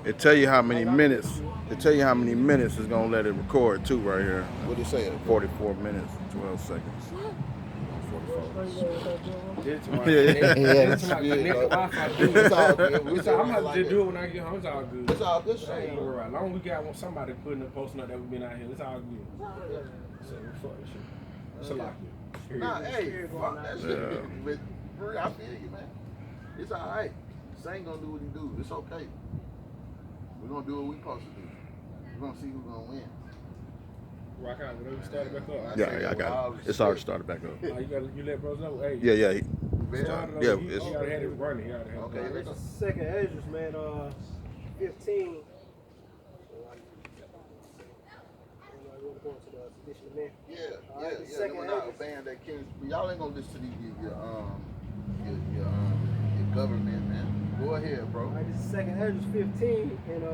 It tell you how many minutes. It tell you how many minutes it's gonna let it record too right here. What they say? 44 minutes, 12 seconds. It's my It's Wi-Fi. It's all good. I'm gonna just do it when I get home. It's all good. It's all good I shit. ain't even worried. As long as we got somebody putting up, posting up that we've been out here, it's all good. So fuck that shit. It's a lot. Nah, hey, fuck that shit. But for real, I feel you, man. It's all right. Saint gonna do what he do. It's okay. We're gonna do what we supposed to do. We're gonna see who's gonna win. Rock out. Whatever you started back up. Yeah, I got it. It's already started back up. You let bros know. Hey. Yeah. Yeah, It's he already had it running. He already had Okay, it. let's It's the second Ezra's, man. 15. Yeah. We're not a band that can. Y'all ain't gonna listen to your government, man. Go ahead, bro. All right, this is second Ezra's 15 and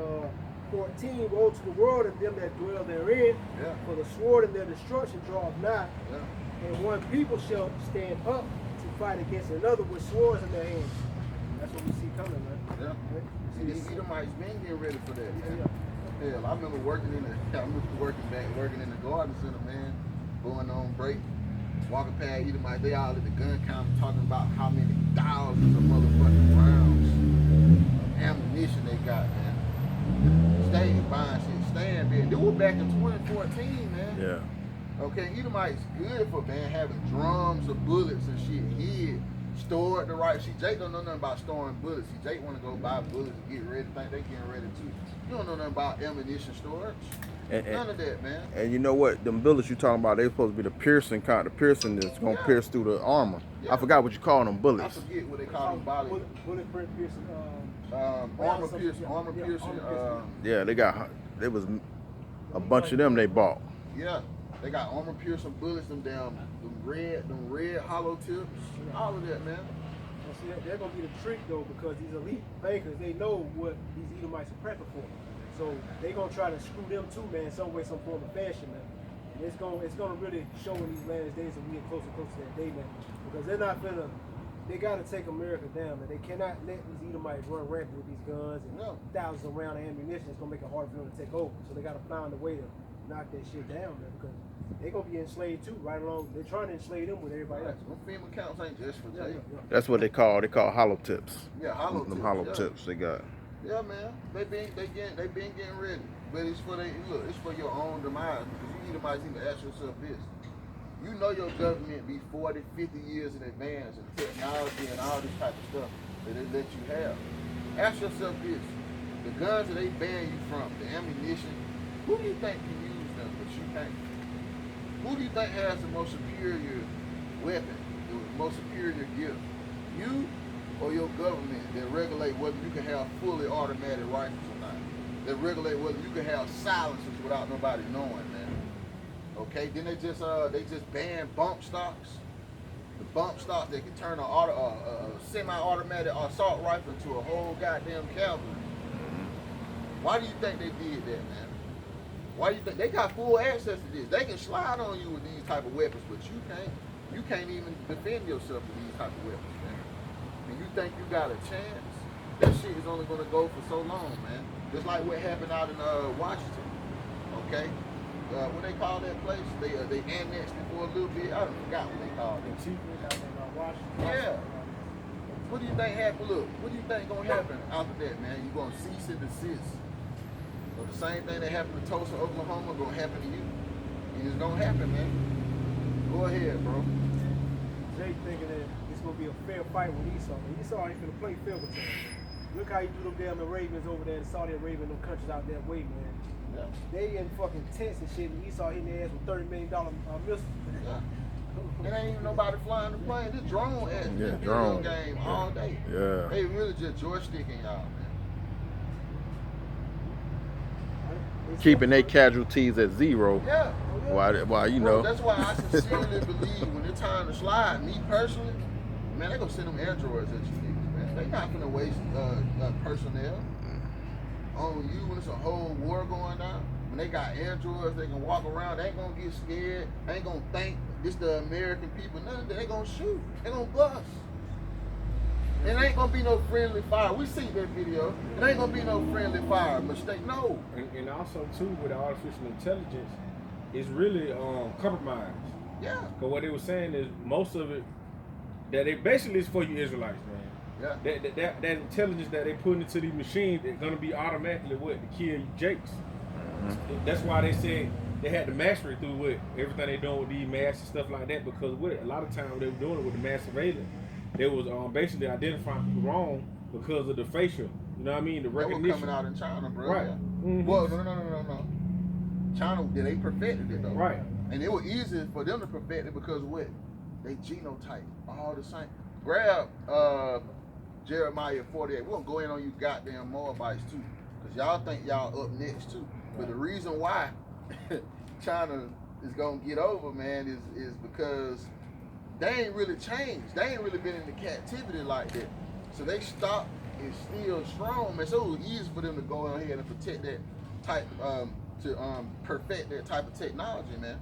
14. Woe to the world and them that dwell therein. Yeah. For the sword and their destruction draweth nigh. Yeah. And one people shall stand up to fight against another with swords in their hands. That's what we see coming, man. Yeah. See, these Edomites been getting ready for that, man. Yeah. Hell, I remember working in the garden center, man, going on break, walking past Edomites, they all at the gun counter talking about how many thousands of motherfucking rounds of ammunition they got, man. Staying buying shit, staying there. They were back in 2014, man. yeah. Okay, Edomites good for, man, having drums of bullets and shit hid, stored the right. See, Jake don't know nothing about storing bullets. See, Jake want to go buy bullets and get ready, think they getting ready too. You don't know nothing about ammunition storage. None of that, man. And you know what? Them bullets you talking about, they supposed to be the piercing kind, the piercing that's gonna pierce through the armor. Yeah. I forgot what you call them I bullets. forget what they call them, body. Bulletproof piercing. Armor piercing. Yeah, there was a bunch of them they bought. Yeah, they got armor piercing bullets, them red hollow tips, all of that, man. See, they're gonna be the trick though, because these elite bankers, they know what these Edomites are prepping for. So they gonna try to screw them too, man, some way, some form of fashion, man. And it's gonna really show in these last days that we get closer and closer to that day, man. Because they're not gonna, they gotta take America down, man. They cannot let these Edomites run rampant with these guns and thousands of rounds of ammunition. It's gonna make it hard for them to take over. So they gotta find a way to knock that shit down, man, because they're gonna be enslaved too, right along. They're trying to enslave them with everybody else. Them FEMA counts ain't just for Jay. That's what they call hollow tips. Yeah, hollow Them tips. hollow Yeah. tips they got. Yeah, man. They been getting ready. But it's for it's for your own demise, because you Edomites need to ask yourself this. You know your government be 40, 50 years in advance in technology and all this type of stuff that they let you have. Ask yourself this. The guns that they ban you from, the ammunition, who do you think can use them but you can't? Who do you think has the most superior weapon, the most superior gift? You or your government that regulate whether you can have fully automatic rifles or not? That regulate whether you can have silencers without nobody knowing, man. Okay, then they just ban bump stocks. The bump stocks that can turn a semi-automatic assault rifle into a whole goddamn cavalry. Why do you think they did that, man? Why do you think they got full access to this? They can slide on you with these type of weapons, but you can't. You can't even defend yourself with these type of weapons, man. And you think you got a chance? That shit is only gonna go for so long, man. Just like what happened out in Washington. Okay, what they call that place? They annexed it for a little bit. I forgot what they called it. Yeah. What do you think happened? Look, what do you think gonna happen after that, man? You gonna cease and desist? So the same thing that happened to Tulsa, Oklahoma, gonna happen to you. And it's gonna happen, man. Go ahead, bro. Jay thinking that it's gonna be a fair fight with Esau. And Esau ain't gonna play fair with them. Look how you do them damn Arabians over there in Saudi Arabia and them countries out that way, man. Yeah. They in fucking tents and shit, and Esau hitting their ass with $30 million missiles. Yeah. There ain't even nobody flying the plane. This drone ass drone game all day. Yeah. They really just joysticking y'all, man. Keeping their casualties at zero. Yeah. Why you Bro, know? that's why I sincerely believe when it's time to slide, me personally, man, they gonna send them androids at you niggas, man. They not gonna waste personnel on you when it's a whole war going on. When they got androids, they can walk around, they ain't gonna get scared, they ain't gonna think this the American people, none of that. They gonna shoot, they gonna bust. It ain't gonna be no friendly fire. We see that video. It ain't gonna be no friendly fire. Mistake, no. And also too with artificial intelligence, it's really compromised. Yeah. Because what they were saying is most of it that it basically is for you Israelites, man. Yeah. That intelligence that they put into these machines is gonna be automatically what to kill Jakes. That's why they said they had to master it through what everything they doing with these masks and stuff like that. Because what a lot of times they were doing it with the mass surveillance, they was basically identifying people wrong because of the facial. You know what I mean? The That was recognition. coming out in China, bro. Right. Yeah. Mhm. Well, no. China, they perfected it though. Right. And it was easy for them to perfect it because what? They genotype all the same. Grab Jeremiah 48. We're gonna go in on you goddamn Moabites too. Because y'all think y'all up next too. But the reason why China is gonna get over, man, is because they ain't really changed. They ain't really been in the captivity like that. So they stopped and still strong, man. So it was easy for them to go ahead and protect that type, perfect that type of technology, man.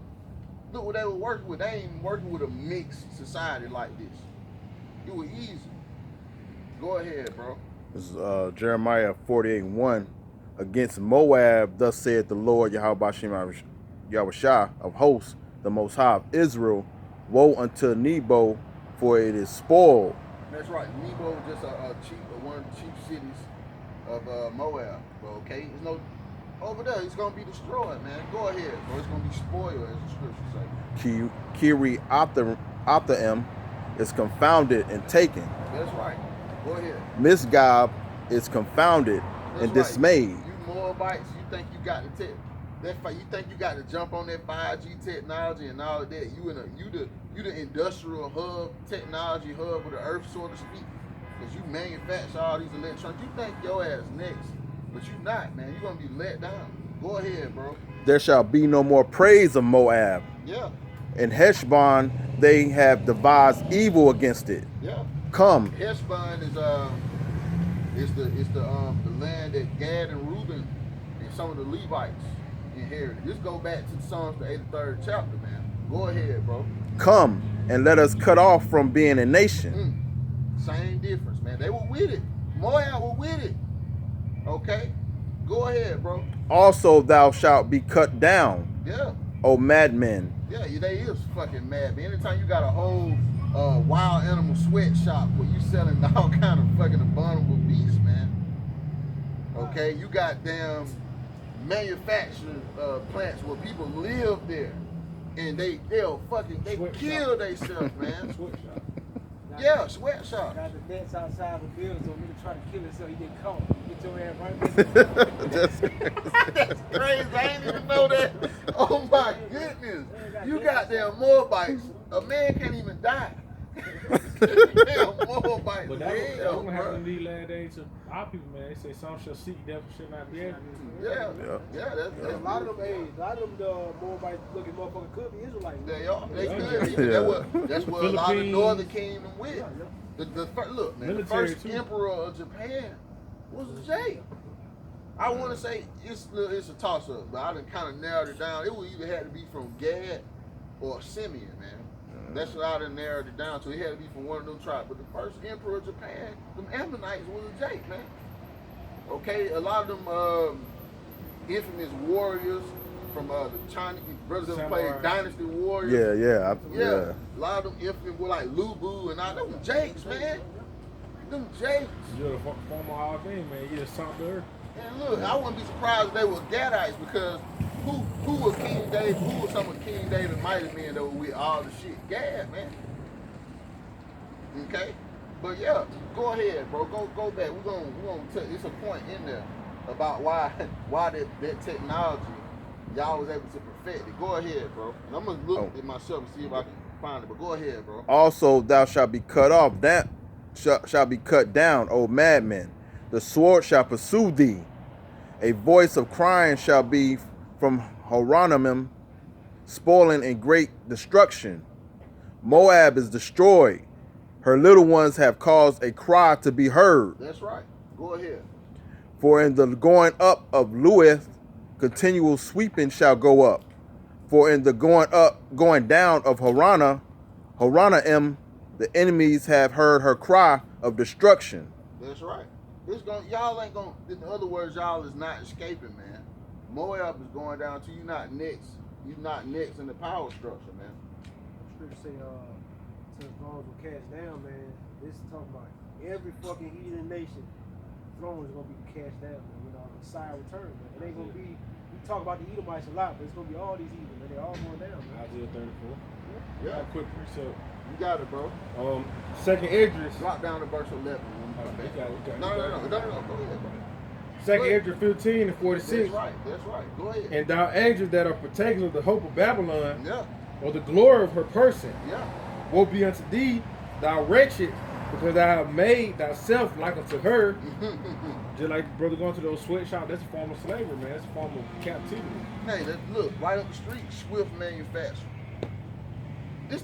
Look what they were working with. They ain't working with a mixed society like this. It was easy. Go ahead, bro. This is Jeremiah 48:1. Against Moab, thus saith the Lord Yahawashi of hosts, the Most High of Israel. Woe unto Nebo, for it is spoiled. That's right. Nebo is just one of the chief cities of Moab. Okay, it's no over there. It's gonna be destroyed, man. Go ahead, bro. It's gonna be spoiled, as the scriptures say. Kiri Athaim is confounded and taken. That's right. Go ahead. Misgab is confounded That's and right. dismayed. You Moabites, you think you got to you think you got to jump on that 5G technology and all of that? You the industrial hub, technology hub of the earth, so to speak, because you manufacture all these electronics. You think your ass next, but you not, man. You're gonna be let down. Go ahead, bro. There shall be no more praise of Moab. Yeah. In Heshbon they have devised evil against it. Yeah. Come. Heshbon is the land that Gad and Reuben and some of the Levites inherited. Just go back to Psalms the 83rd chapter, man. Go ahead, bro. Come and let us cut off from being a nation. Same difference, man. They were with it. Moab were with it. Okay? Go ahead, bro. Also thou shalt be cut down, Yeah. O madmen. Yeah, they is fucking mad, man. Anytime you got a whole wild animal sweatshop where you selling all kind of fucking abominable beasts, man. Okay? You got damn manufacturing plants where people live there. And they'll kill themselves, man. Sweatshop. Yeah, sweatshop. Got the dance outside the building, so nigga try to kill himself, he get caught. Get your ass right back. That's crazy. I ain't even know that. Oh my goodness. You got damn Moabites. A man can't even die. Damn Moabites. But that's gonna happen in these last days to our people, man. They say some shall seek, devil shall not be able. Yeah. That's A lot of them, Moabites looking motherfucker could be Israelites. They are. They Yeah. could be. That's where a lot of the Northern Kingdom went. Look, man, the Military, first too. emperor of Japan was Jay. I want to say it's a toss-up, but I done kind of narrowed it down. It would either had to be from Gad or Simeon, man. That's what I done narrowed it down to. It had to be from one of them tribes. But the first emperor of Japan, them Ammonites, was a Jake, man. Okay, a lot of them infamous warriors from the Chinese brothers that played Dynasty Warriors. Yeah. A lot of them infamous were like Lubu and all them Jakes, man. Them Jakes. You're the former Hall of Fame, man. You just sunk the earth. And look, I wouldn't be surprised if they were Gadites because who was King David? Who was some of King David's mighty men that were with all the shit? Gad, man. Okay? But yeah, go ahead, bro. Go back. We're gonna tell it's a point in there about why that technology y'all was able to perfect it. Go ahead, bro. And I'm gonna look at myself and see if I can find it. But go ahead, bro. Also thou shalt be cut off, that shall be cut down, O madmen. The sword shall pursue thee. A voice of crying shall be from Halalyam, spoiling and great destruction. Moab is destroyed. Her little ones have caused a cry to be heard. That's right. Go ahead. For in the going up of Luith, continual sweeping shall go up. For in the going down of Horonaim, the enemies have heard her cry of destruction. That's right. Y'all ain't gonna. In other words, y'all is not escaping, man. Moab is going down to you. Not next. You not next in the power structure, man. Scripture say, till the thrones will cast down, man. This is talking about every fucking heathen nation. Throne is gonna be cast down, man. When Messiah returns, man. It ain't gonna be. We talk about the Edomites a lot, but it's gonna be all these heathen, man. They're all going down, man. Isaiah 34. Yeah. Quick precept. You got it, bro. Second Esdras. Drop down to verse 11. No. Go ahead. Second Esdras 15 and 46. That's right. Go ahead. And thou angels that are partakers of the hope of Babylon, Yeah. or the glory of her person, Yeah. woe be unto thee, thou wretched, because thou have made thyself like unto her. Just like brother going to those sweatshops, that's a form of slavery, man. That's a form of captivity. Hey, look, right up the street, Swift Manufacturing. This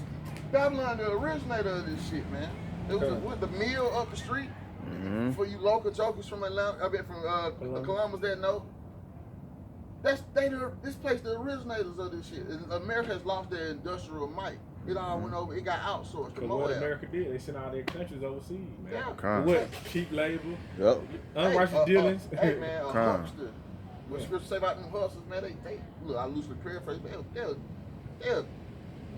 Babylon, the originator of this shit, man. It was the mill up the street. For you local jokers from Atlanta, from Columbus that know. This place, the originators of this shit. And America has lost their industrial might. It all went over. It got outsourced to Because what Moab. America did, they sent all their countries overseas, man. Yeah. What? Cheap labor, Yep. unrighteous dealings. Hey man, a Crime. huckster. What Scripture say about them hustlers, man? They look. I loosely paraphrase. They'll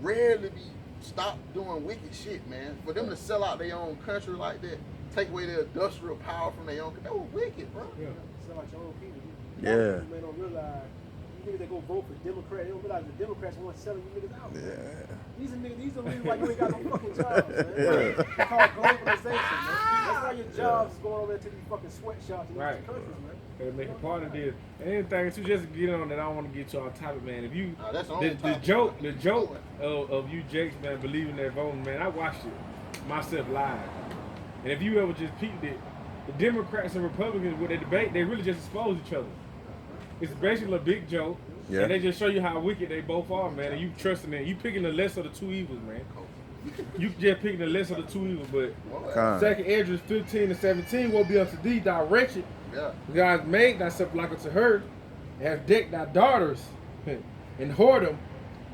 rarely be stopped doing wicked shit, man. For them to sell out their own country like that, take away their industrial power from their own. They were wicked, bro. Yeah. Sell out your own people. Yeah. You don't realize. You niggas that go vote for Democrats, they don't realize the Democrats want selling you niggas out. Yeah. These are the reasons why you ain't got no fucking jobs, man. Yeah. It's called globalization, man. That's why your jobs is going over there to these fucking sweatshops in Right. these countries, man. Gotta make a part of this. And anything to just get on that, I don't want to get you on topic, man. If you That's on the topic. joke of you Jakes, man, believing that voting, man, I watched it myself live. And if you ever just peeped it, the Democrats and Republicans when they debate, they really just expose each other. It's basically a big joke. Yeah. And they just show you how wicked they both are, man. And you trusting it. You picking the less of the two evils, man. You just picking the less of the two evils, but Con. Second Esdras 15 and 17 will be unto thee, thou wretched. Yeah. God has made thyself like unto her, and have decked thy daughters and whoredom,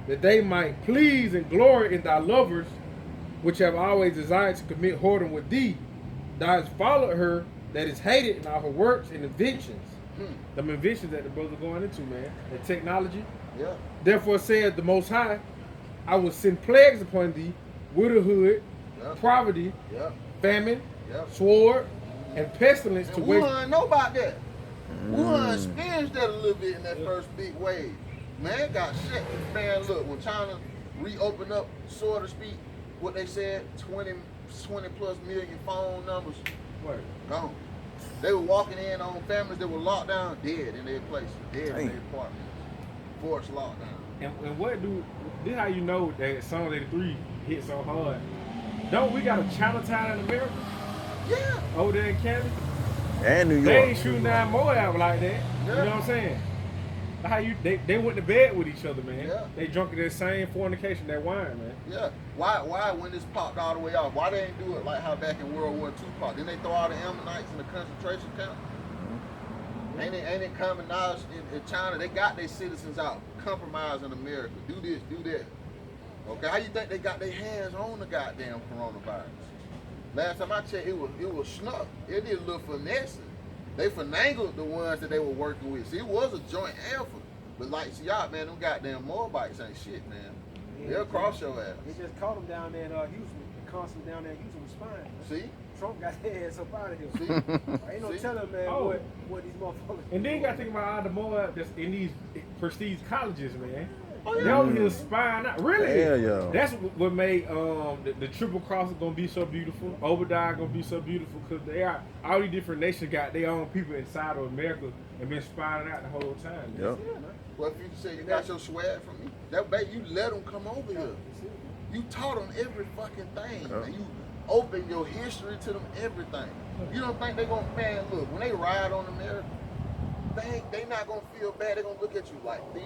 that they might please and glory in thy lovers, which have always desired to commit whoredom with thee. Thou hast followed her that is hated in all her works and inventions. Them inventions that the brothers are going into, man. And technology. Yeah. Therefore said the Most High, I will send plagues upon thee, widowhood, Yeah. poverty, Yeah. famine, Yeah. sword, and pestilence And to waste. Wuhan know about that. Wuhan experienced that a little bit in that first big wave. Man, got shit. Man, look, when China reopened up, so to speak, what they said, 20 plus million phone numbers Right. gone. They were walking in on families that were locked down, dead in their places, dead in Dang. their apartments. Forced lockdown. And what do this how you know that Psalm 83 hit so hard? Don't we got a Chinatown in America? Yeah. Over there in Canada? And New They York. ain't shooting down Moab like that. Yeah. You know what I'm saying? How they went to bed with each other, man. Yeah. They drunk that same fornication, that wine, man. Yeah. Why when this popped all the way off? Why they ain't do it like how back in World War II popped? Didn't they throw all the Ammonites in the concentration camp? Ain't it common knowledge in China? They got their citizens out, compromising America. Do this, do that. Okay, how you think they got their hands on the goddamn coronavirus? Last time I checked, it was snuck. It did a little finessing. They finagled the ones that they were working with. See, it was a joint effort. But like, see y'all, man, them goddamn Moabites ain't shit, man. Yeah, They'll cross your ass. They just caught them down there in Houston. The consul down there in Houston was spying. See? Trump got their ass up out of here. See? Ain't no See? telling, man, Oh. what these motherfuckers. And then you gotta think about all the Moab that's in these prestige colleges, man. Oh, yeah. They over here spying out. Really? Hell yeah. That's what made the triple cross gonna be so beautiful. Obadiah gonna be so beautiful because they are all these different nations got their own people inside of America and been spying out the whole time. Yep. Yeah, man. Well, if you say you got your swag from me, that bait, you let them come over here. You taught them every fucking thing. Yeah. And you open your history to them everything. You don't think they gonna, man, look, when they ride on America, they not gonna feel bad. They gonna look at you like thieves,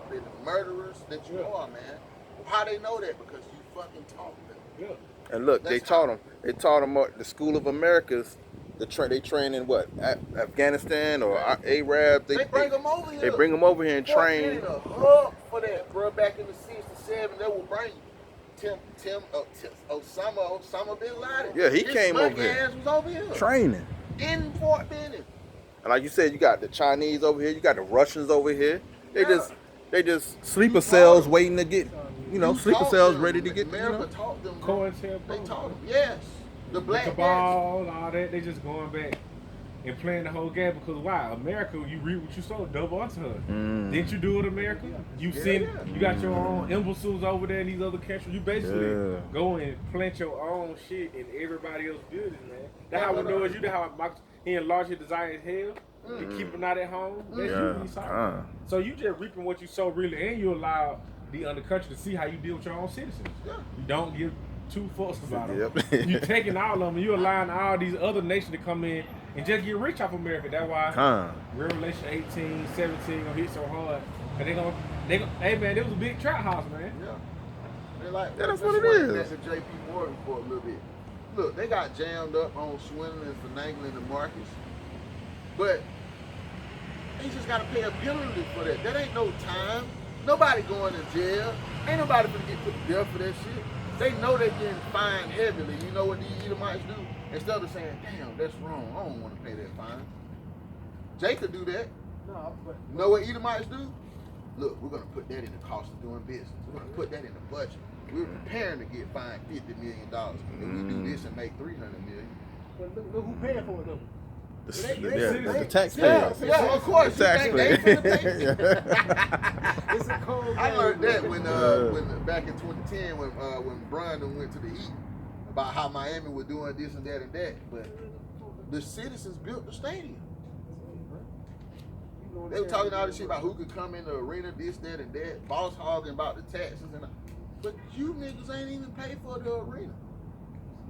the murderers that you are, man. How they know that? Because you fucking taught them. Yeah. And look, they That's taught them. They taught them the School of Americas. They train in what? Afghanistan or Arab. They bring them over here. They bring them over here and Fort train. Benning a hub for that, bro. Back in the 60s, 70s, they will bring you. Osama bin Laden. Yeah, he His came over monkey here. ass was over here Training. in Fort Benning. And like you said, you got the Chinese over here, you got the Russians over here. They just sleeper cells waiting to get, sleeper cells ready to get, America taught them. They taught them. Yes, the black cabal, all that. They just going back and playing the whole game because why? America, you read what you sow, double unto her. Didn't you do it, America? You you got your own imbeciles over there in these other countries. You basically go and plant your own shit in everybody else's buildings, man. That's how we know it's you. That's how he enlarged his desire as hell. And keep them out at home. That's you. So you just reaping what you sow, really, and you allow the other country to see how you deal with your own citizens. You don't give two fucks about them. You taking all of them, and you allowing all these other nations to come in and just get rich off America. That's why Revelation 18, 17 gonna hit so hard. Cause they gonna, hey man, it was a big trap house, man. Yeah. They like that's what it is. That's a JP Morgan for a little bit. Look, they got jammed up on swindling and finagling the markets, but they just gotta pay a penalty for that. That ain't no time. Nobody going to jail. Ain't nobody gonna get put to death for that shit. They know they getting fined heavily. You know what these Edomites do? Instead of saying, damn, that's wrong, I don't want to pay that fine. Jay could do that. No, but You know what Edomites do? Look, we're gonna put that in the cost of doing business. We're gonna put that in the budget. We're preparing to get fined $50 million. And we do this and make $300 million. but look who paying for it though. The taxpayers. Yeah, of course. The taxpayers. It's a cold I game, learned bro. that when back in 2010 when Brandon went to the Heat about how Miami was doing this and that. But the citizens built the stadium. They were talking all this shit about who could come in the arena, this, that, and that. Boss hogging about the taxes but you niggas ain't even pay for the arena.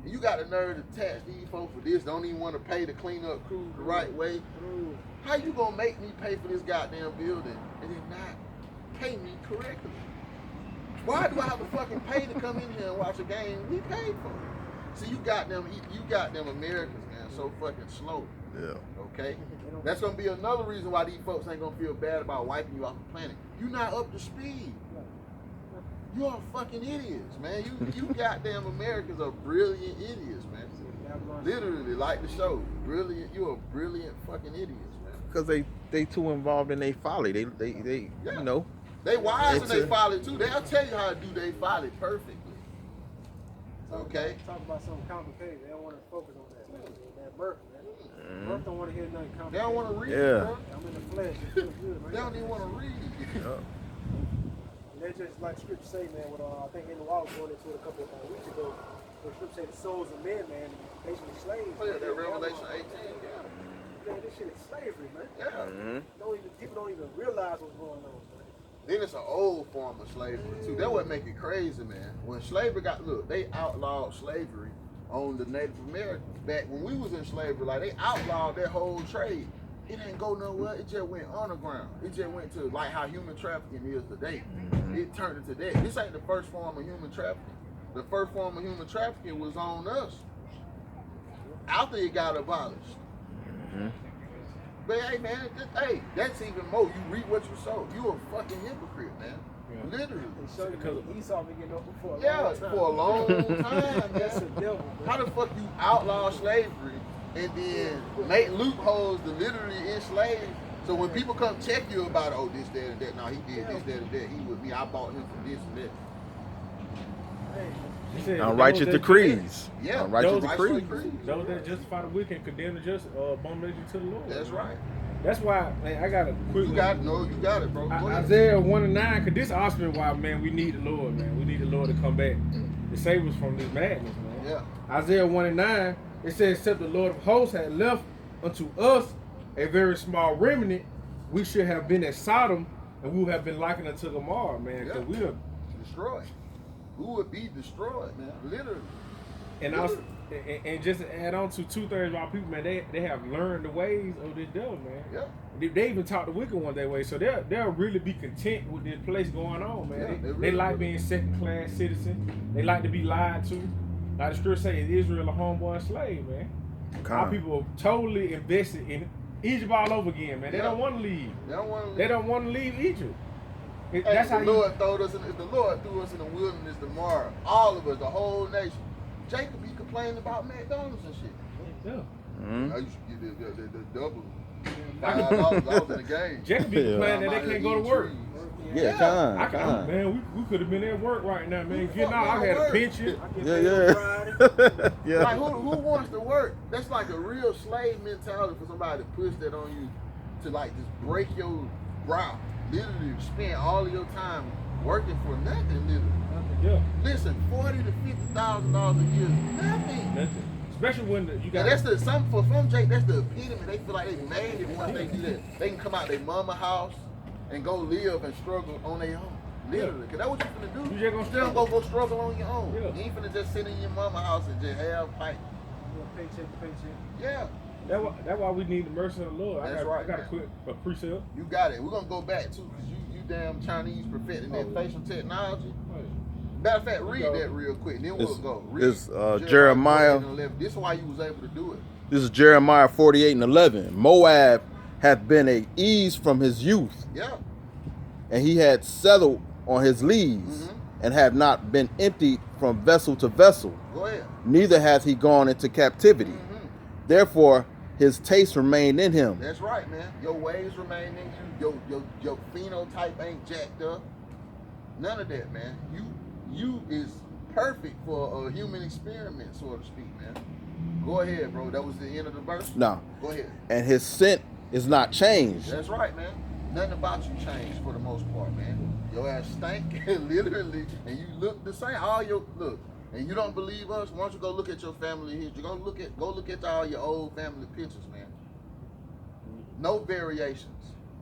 And you got the nerve to tax these folks for this. Don't even want to pay to clean up crews the right way. How you gonna make me pay for this goddamn building and then not pay me correctly? Why do I have to fucking pay to come in here and watch a game we paid for? See, you got them Americans, man, so fucking slow. Yeah. Okay? That's gonna be another reason why these folks ain't gonna feel bad about wiping you off the planet. You're not up to speed. You are fucking idiots, man. You goddamn Americans are brilliant idiots, man. Literally, like the show. Brilliant. You are brilliant fucking idiots, man. Because they too involved in their folly. They Yeah. you know. They wise and they folly too. They'll tell you how to do they folly perfectly. Okay? Talk about something complicated. They don't want to focus on that. Man. That birth, man. Birth don't want to hear nothing complicated. They don't want to read. Yeah. Bro. I'm in the flesh. It feels good, man. They don't even want to read. And that's just like scripture say, man. What I think Yahawah was going into it a couple of weeks ago. Where scripture say the souls of men, man, basically slaves. Oh yeah, that Revelation 18. Man, this shit is slavery, man. Yeah. People don't even realize what's going on, man. Then it's an old form of slavery too. That what make it crazy, man. When slavery they outlawed slavery on the Native Americans. Back when we was in slavery, like they outlawed that whole trade. It ain't go nowhere. It just went underground. It just went to like how human trafficking is today. It turned into that. This ain't the first form of human trafficking. The first form of human trafficking was on us after it got abolished. But hey, man, that's even more. You reap what you sow. You a fucking hypocrite, man. Yeah. Literally. Because Esau been getting up before for a long time, That's man. the devil, man. How the fuck you outlaw slavery and then make loopholes to literally enslave? So when people come check you about, oh, this, that, and that, no, he did this, that, and that, he with me, I bought him for this and that. Unrighteous decrees. Yeah, Unrighteous decrees. Those that justify the wicked and condemn the just abomination to the Lord. That's right. That's why, man, I got a quick You got it, bro. Go ahead. Isaiah 1:9, because this offspring, why, man, we need the Lord, man. We need the Lord to come back to save us from this madness, man. Yeah. Isaiah 1:9, it says, except the Lord of hosts had left unto us a very small remnant, we should have been at Sodom, and we would have been likened unto Gomorrah, man, because we are destroyed. We would be destroyed, man, literally. And also, and just to add on to 2/3 of our people, man, they have learned the ways of this devil, man. Yeah. They even taught the wicked one their way, so they'll really be content with this place going on, man. Yeah, they like being second-class citizens. They like to be lied to. Like the scripture says, Israel a homeborn slave, man. Our people are totally invested in Egypt all over again, man. They don't want to leave. They don't want to leave. They don't want to leave Egypt. That's how the Lord threw us in the wilderness tomorrow, all of us, the whole nation. Jacob, he complained about McDonald's and shit. Yeah. Mhm. I used to get the double $5. I was in the game. Jacob be complaining that they can't go to work. Yeah, kind. Man, we could have been at work right now, man. Getting out, I had a pension. Yeah. Like who wants to work? That's like a real slave mentality for somebody to push that on you, to like just break your brow. Literally spend all of your time working for nothing. Literally. Yeah. Listen, $40,000 to $50,000 a year is nothing. Especially when you got. And that's for some Jake. That's the epitome. They feel like they made it once they do that. They can come out their mama house and go live and struggle on their own. Literally, because that's what you finna do. You just gonna go struggle on your own. Yeah. You ain't finna just sit in your mama house and just have pipe. Paycheck to paycheck. Yeah. That's why we need the mercy of the Lord. That's I right, got to man. quit a precept. You got it. We're gonna go back too, because you damn Chinese perfecting that facial technology. Matter of fact, read that real quick, then we'll go. Read It's Jeremiah. 48:11. This is why you was able to do it. This is Jeremiah 48:11. Moab hath been a ease from his youth, Yeah. and he had settled on his lees, and have not been emptied from vessel to vessel. Go ahead. Neither hath he gone into captivity. Therefore, his taste remained in him. That's right, man. Your ways remain in you. Your phenotype ain't jacked up. None of that, man. You is perfect for a human experiment, so to speak, man. Go ahead, bro. That was the end of the verse? No. Go ahead. And his scent is not changed. That's right, man. Nothing about you changed for the most part, man. Your ass stank, literally, and you look the same. Look, and you don't believe us? Why don't you go look at your family history? Go look at all your old family pictures, man. No variations.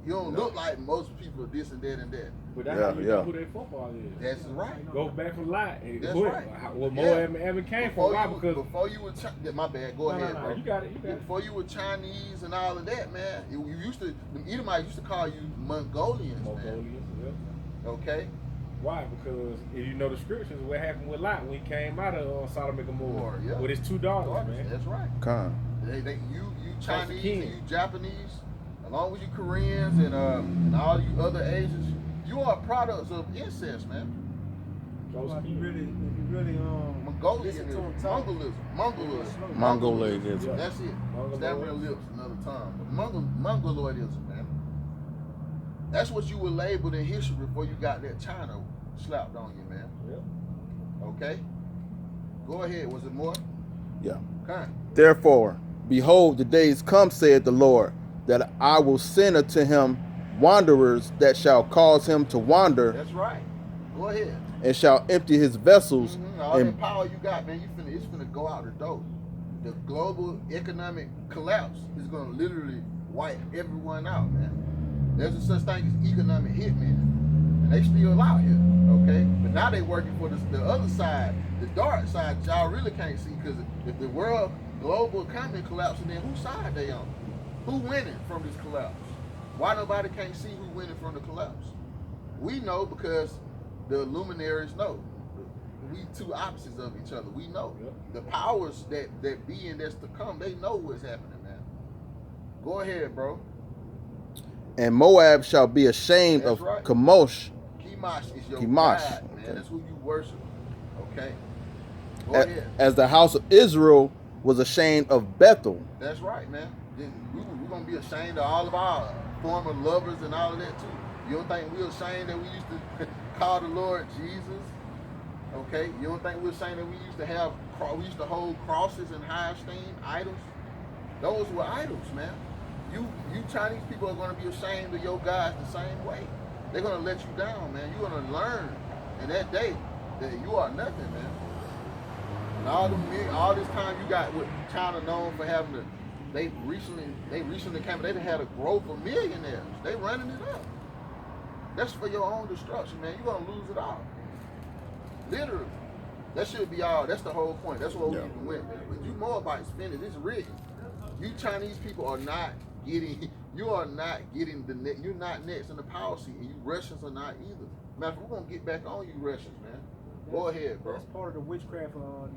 You don't look like most people this and that and that. But that's how you know who their football is. That's right. Go back a lot. That's right. Well, Moab and Evan came from. Why? Because before you were my bad. Go ahead, bro. You got it. Before you were Chinese and all of that, man, you used to. The Edomites used to call you Mongolians, man. Yeah. Okay. Why? Because if you know the scriptures, what happened with Lot when he came out of Sodom and Gomorrah with his two daughters, man. That's right. You Chinese and you Japanese, along with you Koreans and all you other Asians, you are products of incest, man. If you really Mongoloism. That's it. Stab your lips another time. But Mongoloidism, man. That's what you were labeled in history before you got that China slapped on you, man. Yeah. Okay. Go ahead. Was it more? Yeah. Okay. Therefore, behold, the days come, saith the Lord, that I will send unto him wanderers that shall cause him to wander. That's right. Go ahead. And shall empty his vessels. All that power you got, man, it's finna go out the door. The global economic collapse is gonna literally wipe everyone out, man. There's a such thing as economic hitmen, and they still out here, okay? But now they working for the other side, the dark side that y'all really can't see, because if the world global economy collapsing, then whose side they on? Who winning from this collapse? Why nobody can't see who winning from the collapse? We know because the luminaries know. We two opposites of each other. We know. Yep. The powers that be and that's to come, they know what's happening, man. Go ahead, bro. And Moab shall be ashamed That's of right. Chemosh. Chemosh is your Chemosh, God, man. okay. That's who you worship. Okay. Go ahead. As the house of Israel was ashamed of Bethel. That's right, man. We're going to be ashamed of all of our former lovers and all of that, too. You don't think we're ashamed that we used to call the Lord Jesus? Okay? You don't think we're ashamed that we used to hold crosses in high esteem, idols? Those were idols, man. You Chinese people are going to be ashamed of your gods the same way. They're going to let you down, man. You're going to learn in that day that you are nothing, man. And all this time you got what China known for having they recently came, they had a growth of millionaires. They running it up. That's for your own destruction, man. You're going to lose it all. Literally. That should be all. That's the whole point. That's what we even went, man. But you Moabites finished. It's written. You Chinese people are not getting, you're not next in the power seat, and you Russians are not either. Matter of fact, we're going to get back on you Russians, man. Go ahead, bro. That's part of the witchcraft of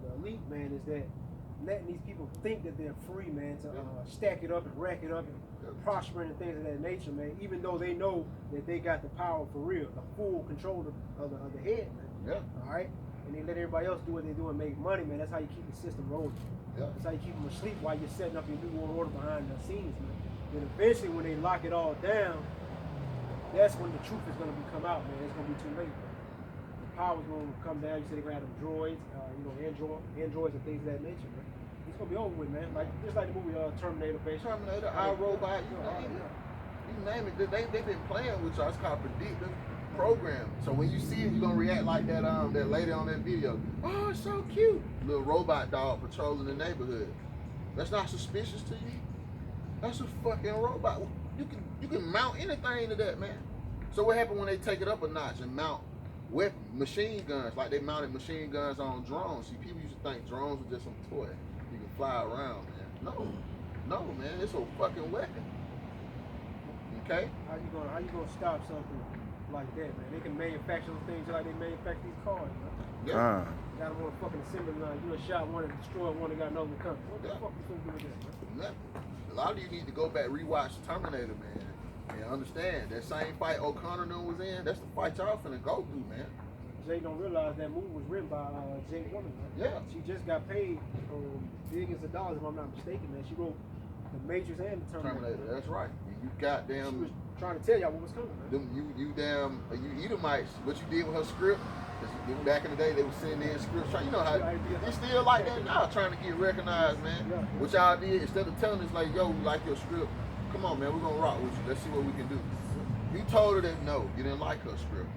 the elite, man, is that letting these people think that they're free, man, to stack it up and rack it up and prospering and things of that nature, man. Even though they know that they got the power for real, the full control of the head, man. Yeah. All right. And they let everybody else do what they do and make money, man. That's how you keep the system rolling. Yeah. That's how you keep them asleep while you're setting up your new world order behind the scenes, man. Then eventually, when they lock it all down, that's when the truth is gonna come out, man. It's gonna be too late. The power's gonna come down. You said they're gonna have them droids, androids and things of that nature, man. It's gonna be over with, man. Like just like the movie Terminator, basically. Terminator, iRobot, you name it. They've been playing with y'all. It's called predictive programming. So when you see it, you're gonna react like that that lady on that video. Oh, it's so cute. Little robot dog patrolling the neighborhood. That's not suspicious to you? That's a fucking robot. You can mount anything to that, man. So what happened when they take it up a notch and mount machine guns, like they mounted machine guns on drones? See, people used to think drones were just some toy you can fly around, man. No, man, it's a fucking weapon. Okay? How you gonna stop something like that, man? They can manufacture those things like they manufacture these cars, man. Yeah. You got them on a fucking assembly line. You done shot one and destroyed one and got another coming. What the fuck you gonna do with that, man? Nothing. A lot of you need to go back rewatch Terminator, man, and understand that same fight O'Connor was in. That's the fight y'all finna go through, man. Jay don't realize that movie was written by Jay Woman, man. Yeah. She just got paid billions of dollars, if I'm not mistaken, man. She wrote The Matrix and the Terminator. That's right. You She goddamn was trying to tell y'all what was coming, man. you Edomites. What you did with her script? Because back in the day, they were sending in scripts. You know how it's still like that now, trying to get recognized, man. Yeah. What y'all did, instead of telling us like, yo, we like your script, come on, man, we're gonna rock with you. Let's see what we can do. You told her that no, you didn't like her script,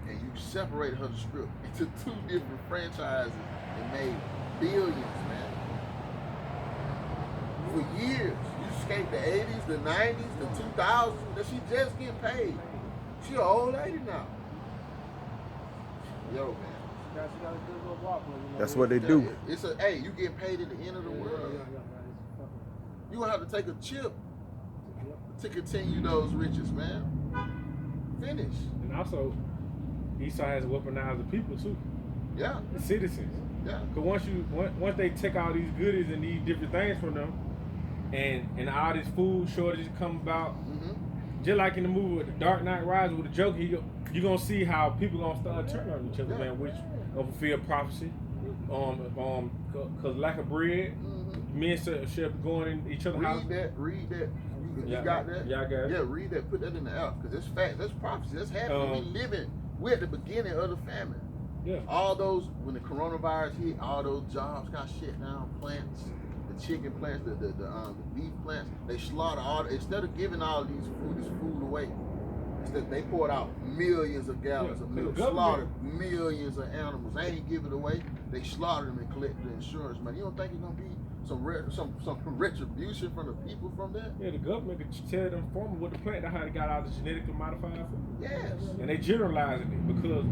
and you separated her script into two different franchises and made billions, man. For years, you escaped the 80s, the 90s, the 2000s. That she just getting paid. She an old lady now. Yo, man. She got a good little walk, man. You know, That's what they do. It's you get paid at the end of the world. You gonna have to take a chip to continue those riches, man. Finish. And also, Esau has weaponized the people too, Yeah, the citizens. yeah. Cause once they take all these goodies and these different things from them, and all this food shortages come about, just like in the movie with the Dark Knight Rises with the Joker, you're gonna see how people gonna start turning on each other, man, which gonna fulfill prophecy. Cause lack of bread, men shall be going in each other's house. Read that. You got that? Yeah, I got it. Yeah, read that. Put that in the app, because it's fact. That's prophecy. That's happening. We're at the beginning of the famine. Yeah. All those, when the coronavirus hit, all those jobs got shut down. Plants, the chicken plants, the beef plants, they slaughter all. Instead of giving all this food away, instead they poured out millions of gallons of milk, slaughtered millions of animals. They ain't give it away. They slaughtered them and collected the insurance money. You don't think it's gonna be some retribution from the people from that? Yeah, the government could tell them farmers what to plant. That's how they got all the genetically modified food. Yes. And they generalizing it because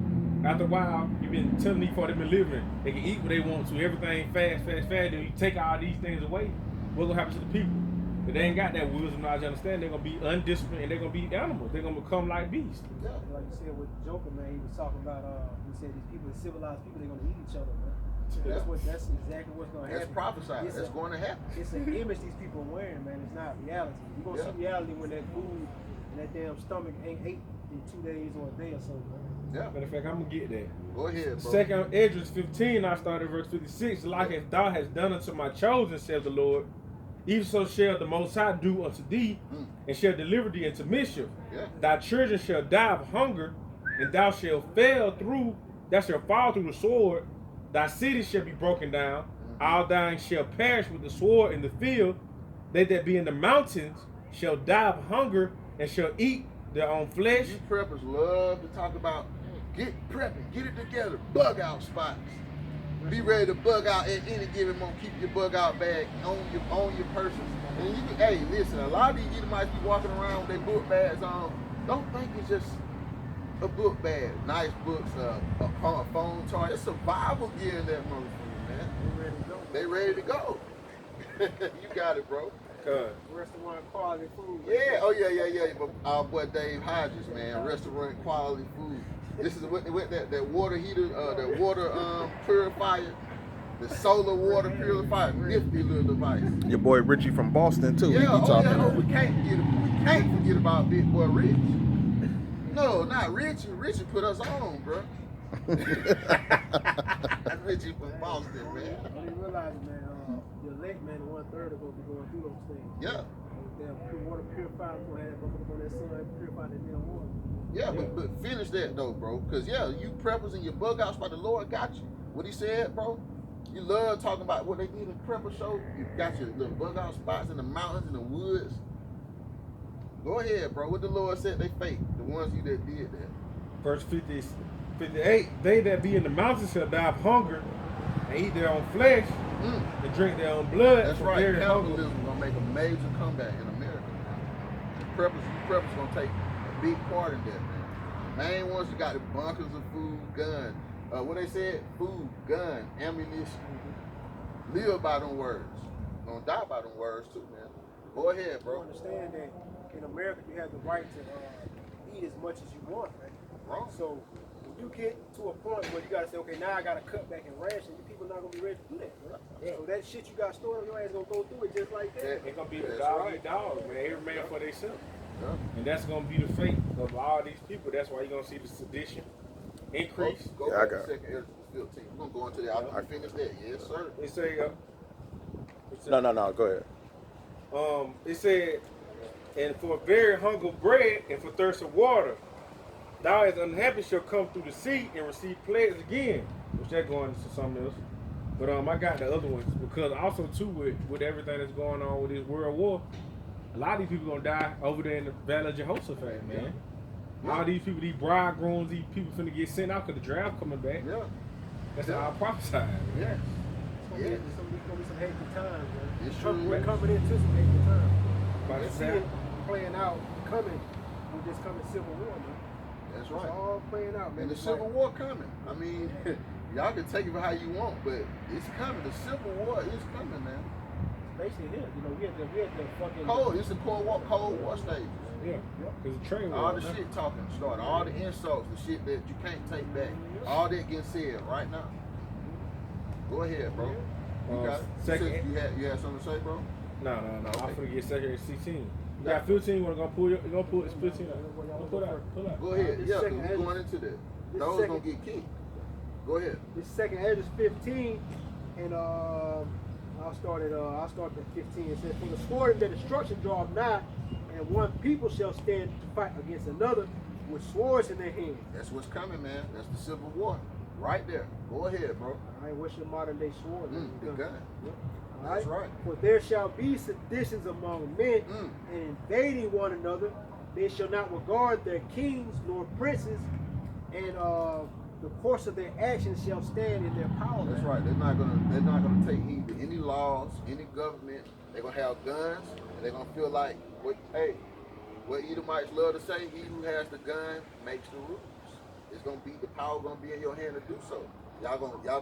after a while, you've been telling these folks they've been living, they can eat what they want to, everything fast. Then you take all these things away, what's gonna happen to the people? If they ain't got that wisdom, knowledge, understand, they're gonna be undisciplined and they're gonna be animals. They're gonna become like beasts. Yeah. Like you said with Joker, man, he was talking about, he said these people, civilized people, they're gonna eat each other, man. Yeah. That's exactly what's gonna happen. That's prophesied. That's going to happen. It's an image these people are wearing, man. It's not reality. You're gonna see reality when that food and that damn stomach ain't ate in 2 days or a day or so, man. Yeah. Matter of fact, I'm gonna get that. Go ahead, bro. Second Esdras 15, I started verse 56. Like as thou hast done unto my chosen, says the Lord, even so shall the Most High do unto thee, and shall deliver thee into mischief. Yeah. Thy children shall die of hunger, and thou shalt fall through the sword. Thy city shall be broken down. All thine shall perish with the sword in the field. They that be in the mountains shall die of hunger, and shall eat their own flesh. You preppers love to talk about get prepping, get it together, bug out spots. Be ready to bug out at any given moment. Keep your bug out bag on your person. And you can, hey, listen, a lot of these Edomites be walking around with their book bags on. Don't think it's just a book bag. Nice books, a phone charge. It's survival gear in that motherfucker, man. They ready to go. You got it, bro. Restaurant quality food. Yeah, oh yeah. But our boy Dave Hodges, man, restaurant quality food. This is what that water heater, that water purifier. The solar water purifier, nifty little device. Your boy Richie from Boston too. Yeah, He be oh talking. yeah, no, we can't forget about Big Boy Rich. No, not Richie. Richie put us on, bro. That's Richie from Boston, man. I didn't realize it, man. The elect, man, 1/3 are going to be going through those things. Yeah. Damn pure water purifier, going to have up on that sun, purify that damn water. Yeah, but finish that though, bro. Cause yeah, you preppers and your bug outs by the Lord got you. What he said, bro. You love talking about what they did in prepper show. You got your little bug out spots in the mountains and the woods. Go ahead, bro. What the Lord said they fake. The ones you that did that. Verse 58, they that be in the mountains shall die of hunger and eat their own flesh and drink their own blood. That's right. Capitalism gonna make a major comeback in America. Preppers gonna take a big part in that, man. Main ones, you got the bunkers of food, gun. What they said? Food, gun, ammunition. Live by them words. Gonna die by them words too, man. Go ahead, bro. You understand that in America you have the right to eat as much as you want, right? Wrong. So when you get to a point where you gotta say, okay, now I gotta cut back and ration, you people not gonna be ready to do that, right? So that shit you got stored, your ass gonna go through it just like that. It's gonna be the That's dog right. eat dog, man. Every man for themselves. Yeah. And that's gonna be the fate of all these people. That's why you're gonna see the sedition increase. Go Yeah, I back got to 2 Ezra 15. We're gonna go into that. I finished that. Yes, sir. It say, No. Go ahead. It said, and for very hunger of bread and for thirst of water, thou as unhappy shall come through the sea and receive plagues again. Which that going into something else. But I got the other ones because also too with everything that's going on with this world war, a lot of these people gonna die over there in the Valley of Jehoshaphat, man. All these people, these bridegrooms, these people finna get sent out because the draft coming back. Yeah. That's how I prophesied. Yeah. It's gonna be some hectic times, man. It's true. We're coming into some hectic times. By You the see time- it playing out, coming with this coming Civil War, man. That's It's right. all playing out, man. And the It's Civil like- War coming. I mean, y'all can take it for how you want, but it's coming. The Civil War is coming, man. Basically, here, you know, we had the fucking It's the Cold War stage. Yeah, because the train All war. the man. shit talking started. All the insults, the shit that you can't take back. All that getting said right now. Go ahead, bro. You got it. second- You had something to say, bro? No. I'm Okay. finna get second at 16. You got 15. You wanna pull it's 15. Pull out. Go ahead. This Yeah, second we're Ezra- going into that. this Those second- gonna get kicked. Go ahead. This second Ezra 15, and I'll start at 15. It says, "For the sword and the destruction draweth nigh, and one people shall stand to fight against another with swords in their hands." That's what's coming, man. That's the Civil War. Right there. Go ahead, bro. All right, what's your modern day sword? The gun. All That's right. For there shall be seditions among men, Mm. and invading one another. They shall not regard their kings nor princes, and the course of their actions shall stand in their power. That's right. They're not gonna take heed to any laws, any government. They're gonna have guns, and they're gonna feel like what Edomites love to say: he who has the gun makes the rules. It's gonna be the power gonna be in your hand to do so. Y'all gonna kill